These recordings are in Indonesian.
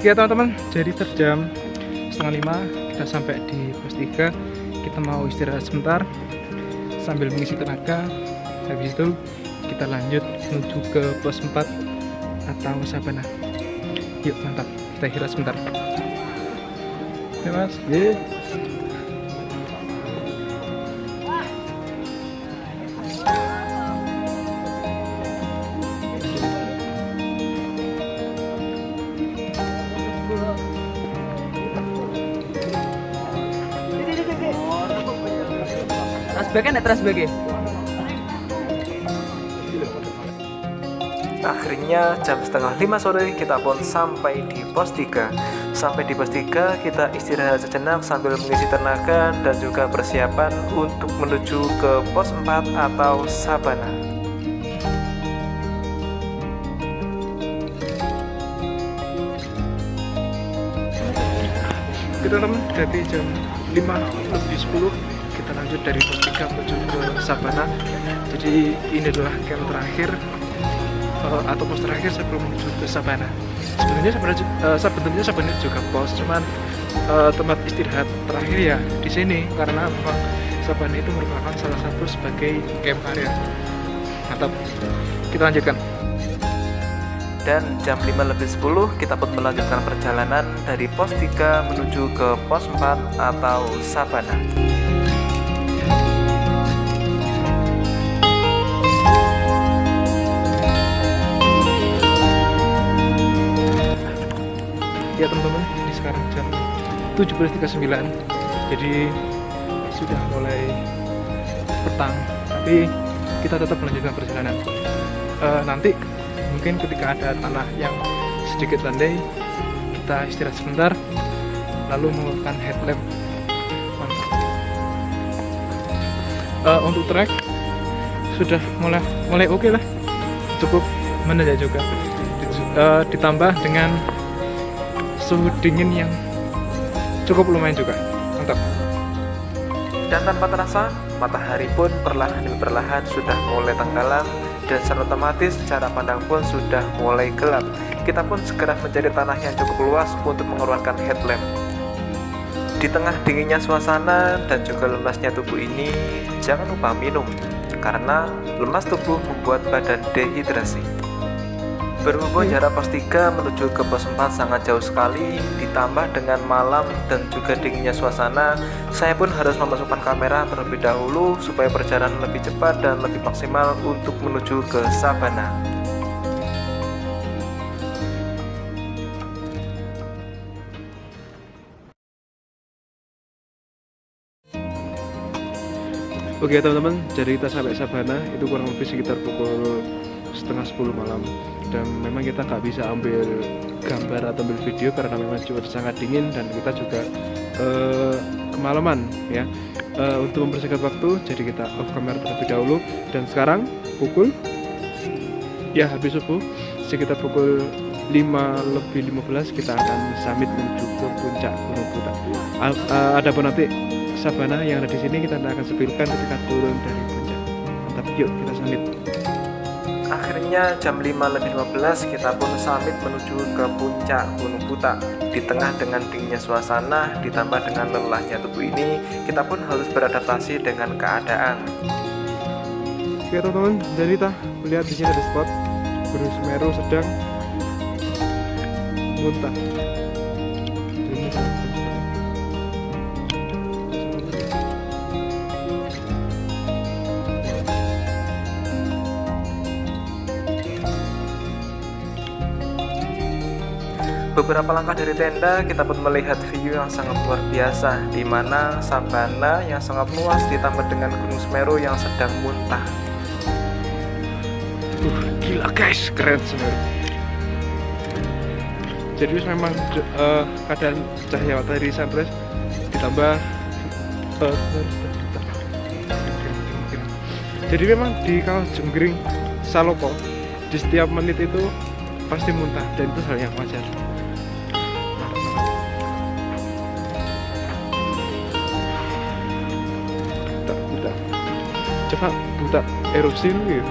Ya teman-teman, jadi jam 4:30 kita sampai di pos 3. Kita mau istirahat sebentar sambil mengisi tenaga. Habis itu kita lanjut menuju ke pos 4 atau Sabana. Yuk mantap, kita istirahat sebentar. Ya mas, yeah. Akhirnya jam 4:30 sore kita pun sampai di pos 3. Sampai di pos 3 kita istirahat sejenak sambil mengisi tenaga dan juga persiapan untuk menuju ke pos 4 atau Sabana. Kita teman dari jam 5:10 kita lanjut dari pos 3 menuju ke Sabana. Jadi ini adalah camp terakhir atau pos terakhir sebelum menuju ke Sabana. Sebenarnya Sabana juga pos, cuman tempat istirahat terakhir ya di sini karena memang Sabana itu merupakan salah satu sebagai camp area. Mantap, kita lanjutkan. Dan jam 5:10 kita pun melanjutkan perjalanan dari pos 3 menuju ke pos 4 atau Sabana. Ya teman-teman, ini sekarang jam 17.39, jadi sudah mulai petang, tapi kita tetap melanjutkan perjalanan. Nanti mungkin ketika ada tanah yang sedikit landai, kita istirahat sebentar lalu melakukan headlamp. Untuk trek sudah mulai oke lah, cukup menanjak juga, ditambah dengan suhu dingin yang cukup lumayan juga, mantap. Dan tanpa terasa, matahari pun perlahan demi perlahan sudah mulai tenggelam dan secara otomatis cara pandang pun sudah mulai gelap. Kita pun segera mencari tanah yang cukup luas untuk mengeluarkan headlamp. Di tengah dinginnya suasana dan juga lemasnya tubuh ini, jangan lupa minum, karena lemas tubuh membuat badan dehidrasi. Berhubung jarak pos 3 menuju ke pos 4 sangat jauh sekali, ditambah dengan malam dan juga dinginnya suasana, saya pun harus memasukkan kamera terlebih dahulu supaya perjalanan lebih cepat dan lebih maksimal untuk menuju ke Sabana. Oke teman-teman, jadi kita sampai Sabana itu kurang lebih sekitar pukul 9:30 malam, dan memang kita nggak bisa ambil gambar atau ambil video karena memang cuaca sangat dingin dan kita juga kemalaman ya. Untuk mempersingkat waktu, jadi kita off kamera terlebih dahulu, dan sekarang pukul ya habis subuh, sekitar pukul 5:15 kita akan summit menuju ke puncak Gunung Buta. Adapun nanti Sabana yang ada di sini kita akan sepilkan ketika turun dari puncak. Mantap, yuk kita summit. Akhirnya jam 5:15 kita pun summit menuju ke puncak Gunung Buta. Di tengah dengan dinginnya suasana ditambah dengan lelahnya tubuh ini, kita pun harus beradaptasi dengan keadaan. Oke teman-teman, jadi kita lihat di sini ada spot Gunung Semeru sedang muntah. Beberapa langkah dari tenda, kita pun melihat view yang sangat luar biasa, di mana Sabana yang sangat luas ditambah dengan Gunung Semeru yang sedang muntah. Gila guys, keren Semeru. Jadi memang keadaan cahaya matahari sunrise ditambah jadi memang di Kawah Jenggring Saloko di setiap menit itu pasti muntah, dan itu hal yang wajar. Coba buta erupsi lu ya.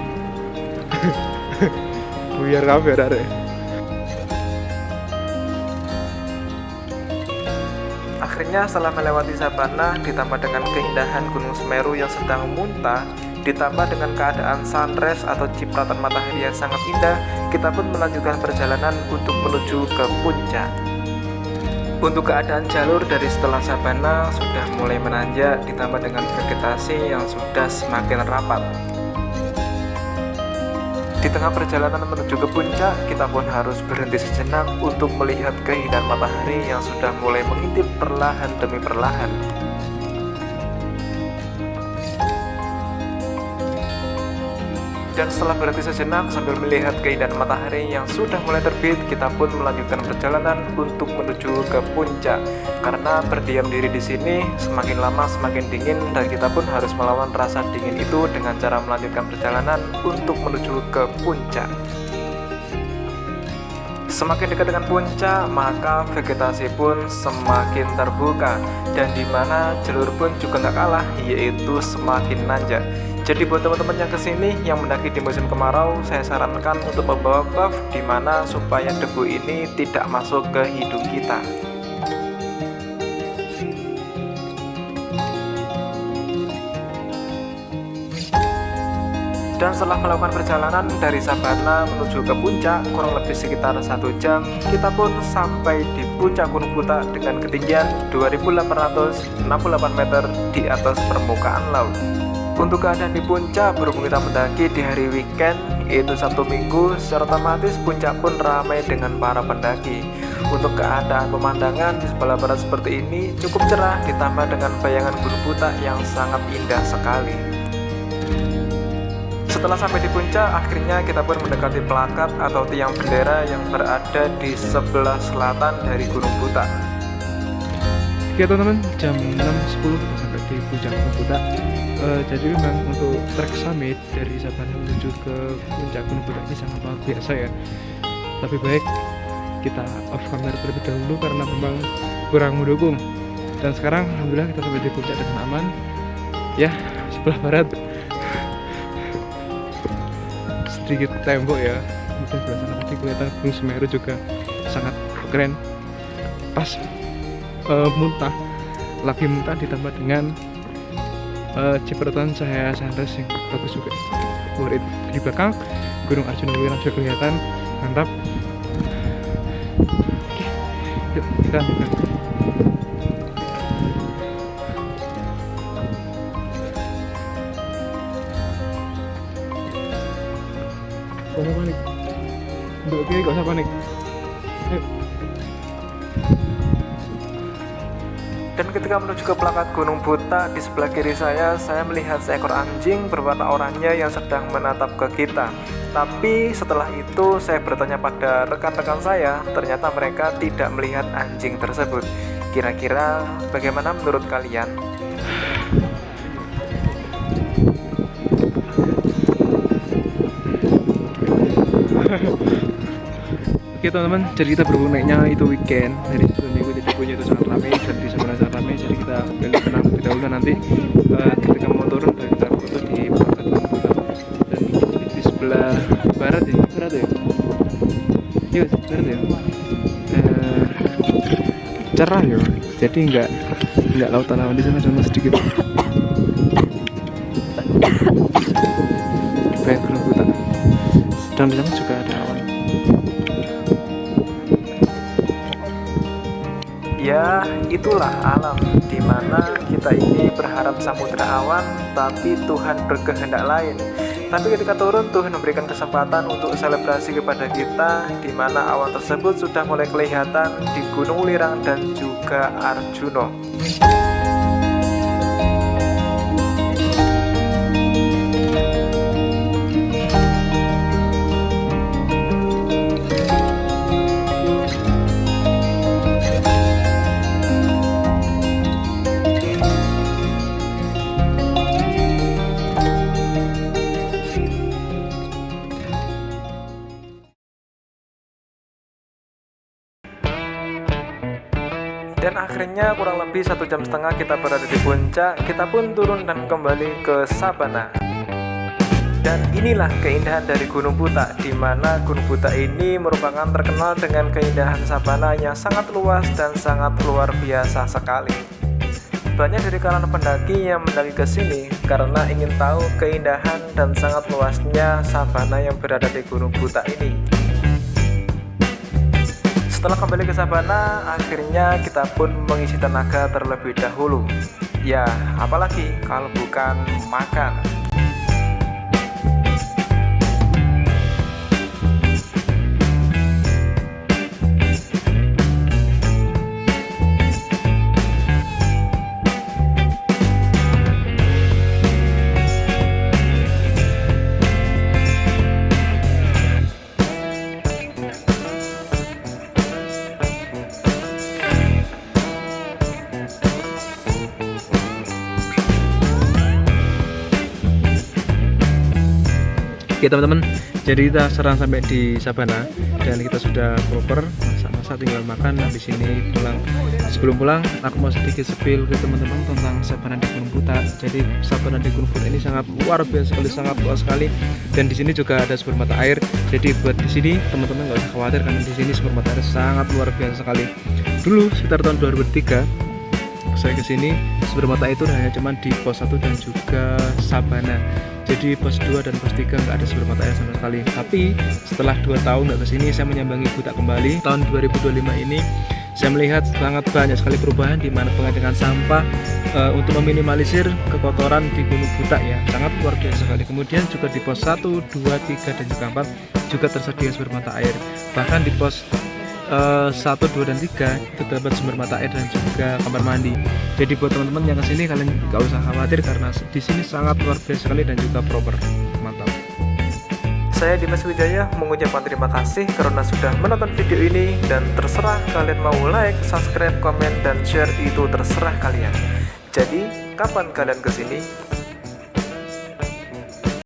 Buyar kabeh arek. akhirnya setelah melewati sabana ditambah dengan keindahan Gunung Semeru yang sedang muntah, ditambah dengan keadaan sunrise atau cipratan matahari yang sangat indah, kita pun melanjutkan perjalanan untuk menuju ke puncak. Untuk keadaan jalur dari setelah sabana sudah mulai menanjak, ditambah dengan vegetasi yang sudah semakin rapat. Di tengah perjalanan menuju ke puncak, kita pun harus berhenti sejenak untuk melihat keindahan matahari yang sudah mulai mengintip perlahan demi perlahan. Dan setelah berhenti sejenak sambil melihat keindahan matahari yang sudah mulai terbit, kita pun melanjutkan perjalanan untuk menuju ke puncak. Karena berdiam diri di sini semakin lama semakin dingin, dan kita pun harus melawan rasa dingin itu dengan cara melanjutkan perjalanan untuk menuju ke puncak. Semakin dekat dengan puncak, maka vegetasi pun semakin terbuka, dan dimana jalur pun juga nggak kalah, yaitu semakin nanjak. Jadi buat teman-teman yang kesini yang mendaki di musim kemarau, saya sarankan untuk membawa buff dimana supaya debu ini tidak masuk ke hidung kita. Dan setelah melakukan perjalanan dari sabana menuju ke puncak kurang lebih sekitar 1 jam, kita pun sampai di puncak Gunung Buta dengan ketinggian 2868 meter di atas permukaan laut. Untuk keadaan di puncak, berhubung kita mendaki di hari weekend, yaitu Sabtu Minggu, secara otomatis puncak pun ramai dengan para pendaki. Untuk keadaan pemandangan di sebelah barat seperti ini cukup cerah, ditambah dengan bayangan Gunung Buta yang sangat indah sekali. Setelah sampai di puncak, akhirnya kita pun mendekati plakat atau tiang bendera yang berada di sebelah selatan dari Gunung Buta. Oke teman-teman, jam 6.10 kita sampai di puncak Gunung Buta. Jadi memang untuk trek summit dari sabana menuju ke puncak Gunung Buta ini sangat luar biasa ya. Lebih baik kita off camera terlebih dahulu karena memang kurang mendukung. Dan sekarang alhamdulillah kita sampai di puncak dengan aman. Ya, sebelah barat sedikit tembok ya. Kemudian sebelah sana tadi kelihatan Gunung Semeru juga sangat keren. Pas muntah, lagi muntah ditambah dengan cipratan cahaya sunrise yang bagus juga. Worth it. Di belakang Gunung Arjuna sudah kelihatan, mantap. Oke, yuk kita lanjutkan. Gak usah panik. Untuk kiri gak usah panik. Ayo. Dan ketika menuju ke plakat Gunung Buta, di sebelah kiri saya melihat seekor anjing berwarna oranye yang sedang menatap ke kita. Tapi setelah itu saya bertanya pada rekan-rekan saya, ternyata mereka tidak melihat anjing tersebut. Kira-kira bagaimana menurut kalian? Oke teman-teman, jadi kita berhubung naiknya itu weekend, dari Sabtu Minggu titiknya itu sangat ramai dan di sebelah sangat ramai, jadi kita pilih tenang terlebih dahulu. Nanti ketika mau turun baru kita foto di plakat Gunung Buta. Dan di sebelah barat ya, barat ya, iya barat ya, cerah ya, jadi nggak lautan awan di sana, cuma sedikit banyak Gunung Buta. Dan di sana juga ada awan. Ya, itulah alam di mana kita ini berharap samudra awan, tapi Tuhan berkehendak lain. Tapi ketika turun, Tuhan memberikan kesempatan untuk selebrasi kepada kita, di mana awan tersebut sudah mulai kelihatan di Gunung Lirang dan juga Arjuno. Dan akhirnya kurang lebih 1,5 jam kita berada di puncak, kita pun turun dan kembali ke sabana. Dan inilah keindahan dari Gunung Butak, di mana Gunung Butak ini merupakan terkenal dengan keindahan sabana yang sangat luas dan sangat luar biasa sekali. Banyak dari kalangan pendaki yang mendaki ke sini karena ingin tahu keindahan dan sangat luasnya sabana yang berada di Gunung Butak ini. Setelah kembali ke sabana, akhirnya kita pun mengisi tenaga terlebih dahulu. Ya, apalagi kalau bukan makan. Oke teman-teman, jadi kita serang sampai di sabana dan kita sudah proper, masa-masa tinggal makan. Habis ini pulang. Sebelum pulang, aku mau sedikit spill ke teman-teman tentang sabana di Gunung Butak. Jadi sabana di Gunung Butak ini sangat luar biasa sekali, sangat luas sekali. Dan di sini juga ada sumber mata air. Jadi buat di sini teman-teman nggak usah khawatir karena di sini sumber mata air sangat luar biasa sekali. Dulu sekitar tahun 2003 saya kesini, sumber mata itu hanya cuman di pos 1 dan juga sabana. Jadi pos 2 dan pos 3 nggak ada sumber mata air sama sekali. Tapi setelah 2 tahun nggak kesini, saya menyambangi Butak kembali. Tahun 2025 ini saya melihat sangat banyak sekali perubahan di mana pengecangan sampah untuk meminimalisir kekotoran di Gunung Butak ya, sangat luar biasa sekali. Kemudian juga di pos 1, 2, 3 dan juga 4 juga tersedia sumber mata air. Bahkan di pos 1, 2, dan 3 itu dapat sumber mata air dan juga kamar mandi. Jadi buat teman-teman yang kesini kalian gak usah khawatir karena di sini sangat luar biasa sekali dan juga proper, mantap. Saya Dimas Wijaya mengucapkan terima kasih karena sudah menonton video ini, dan terserah kalian mau like, subscribe, komen, dan share, itu terserah kalian. Jadi kapan kalian kesini?